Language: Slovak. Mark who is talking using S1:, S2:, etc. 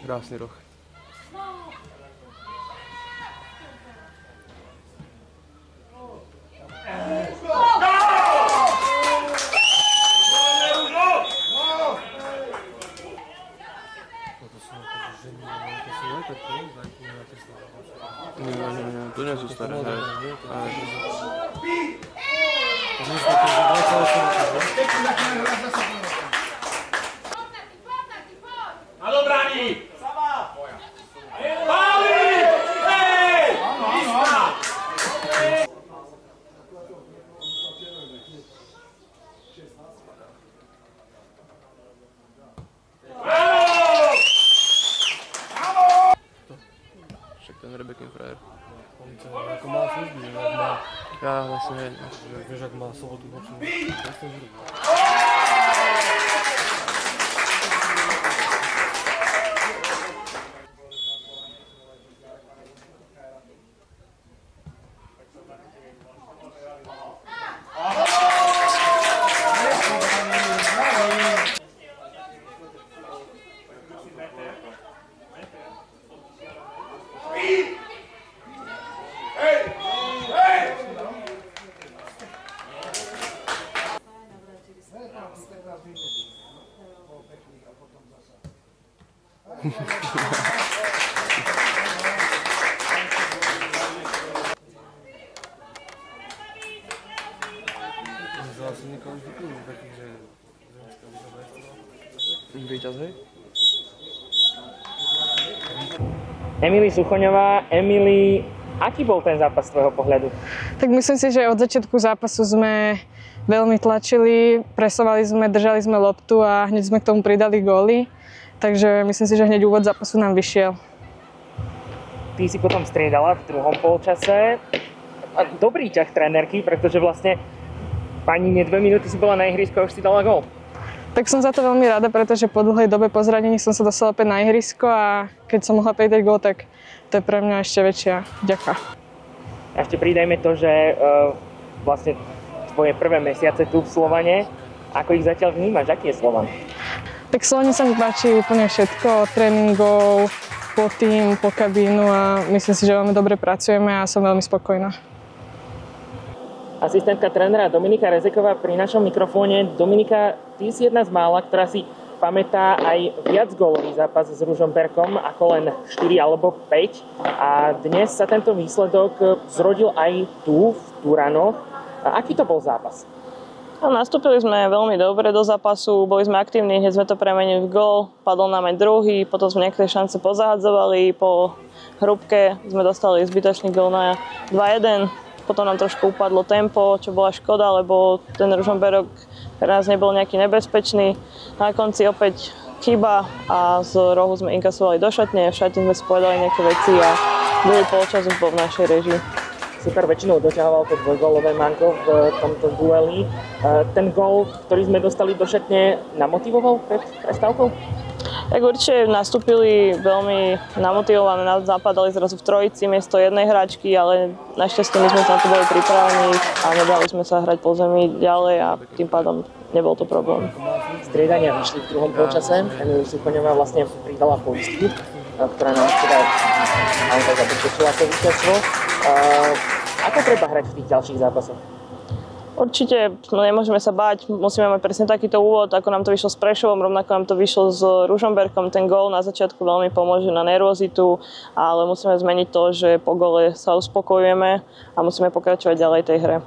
S1: Krásny roh. Nie, to nie sú staré.
S2: Na dobrání!
S1: Však ten Rebekin frajer.
S3: Ako má služby, že má...
S1: Ja vlastne neviem.
S3: Vieš, ak má sobotu nočnú. Jasne, že zase niekoho vyplnú taký, že...
S1: Víťaz, hej?
S4: Emily Suchoňová. Emily, aký bol ten zápas z tvojho pohľadu?
S5: Tak myslím si, že od začiatku zápasu sme veľmi tlačili, presovali sme, držali sme loptu a hneď sme k tomu pridali góly. Takže myslím si, že hneď úvod zápasu nám vyšiel.
S4: Ty si potom striedala v druhom polčase. Dobrý ťah trénerky, pretože vlastne pani 2 minúty si bola na ihrisku a už si dala gól.
S5: Tak som za to veľmi rada, pretože po dlhej dobe po zranení som sa dostala opäť na ihrisko a keď som mohla pridať gól, tak to je pre mňa ešte väčšia vďaka.
S4: A ešte pridajme to, že vlastne tvoje prvé mesiace tu v Slovane, ako ich zatiaľ vnímaš? Aký je Slovan?
S5: Tak Slovane sa mi páči úplne všetko, od tréningov, po tým, po kabínu a myslím si, že veľmi dobre pracujeme a som veľmi spokojná.
S4: Asistentka trénera Dominika Rezeková pri našom mikrofóne. Dominika, ty si jedna z mála, ktorá si pamätá aj viac gólový zápas s Ružomberkom ako len 4 alebo 5. A dnes sa tento výsledok zrodil aj tu, v Turanoch. A aký to bol zápas?
S6: Nastúpili sme veľmi dobre do zápasu, boli sme aktívni, hneď sme to premenili v gól, padol nám aj druhý, potom sme niektoré šance pozahadzovali, po hrubke sme dostali zbytočný gól na 2-1, potom nám trošku upadlo tempo, čo bola škoda, lebo ten Ružomberok pre nás nebol nejaký nebezpečný. Na konci opäť chyba a z rohu sme inkasovali do šatne, v šatni sme si povedali nejaké veci a druhý polčas už bol v našej režii. Super, väčšinou doťahoval to dvojgólové manko v tomto dueli. Ten gól, ktorý sme dostali do šatne, namotivoval pred prestávkou? Tak určite nastúpili veľmi namotivované, nás napadali zrazu v trojici miesto jednej hráčky, ale našťastie my sme na to boli pripravení a nedali sme sa hrať po zemi ďalej a tým pádom nebol to problém.
S4: Striedania vyšli v druhom polčase. Emily Suchoňová vlastne pridala poistku, ktorá nám teda naozaj zabezpečila to víťazstvo. Ako treba hrať v tých ďalších zápasoch?
S6: Určite nemôžeme sa báť, musíme mať presne takýto úvod, ako nám to vyšlo s Prešovom, rovnako nám to vyšlo s Ružomberkom. Ten gól na začiatku veľmi pomôže na nervozitu, ale musíme zmeniť to, že po góle sa uspokojujeme a musíme pokračovať ďalej tej hre.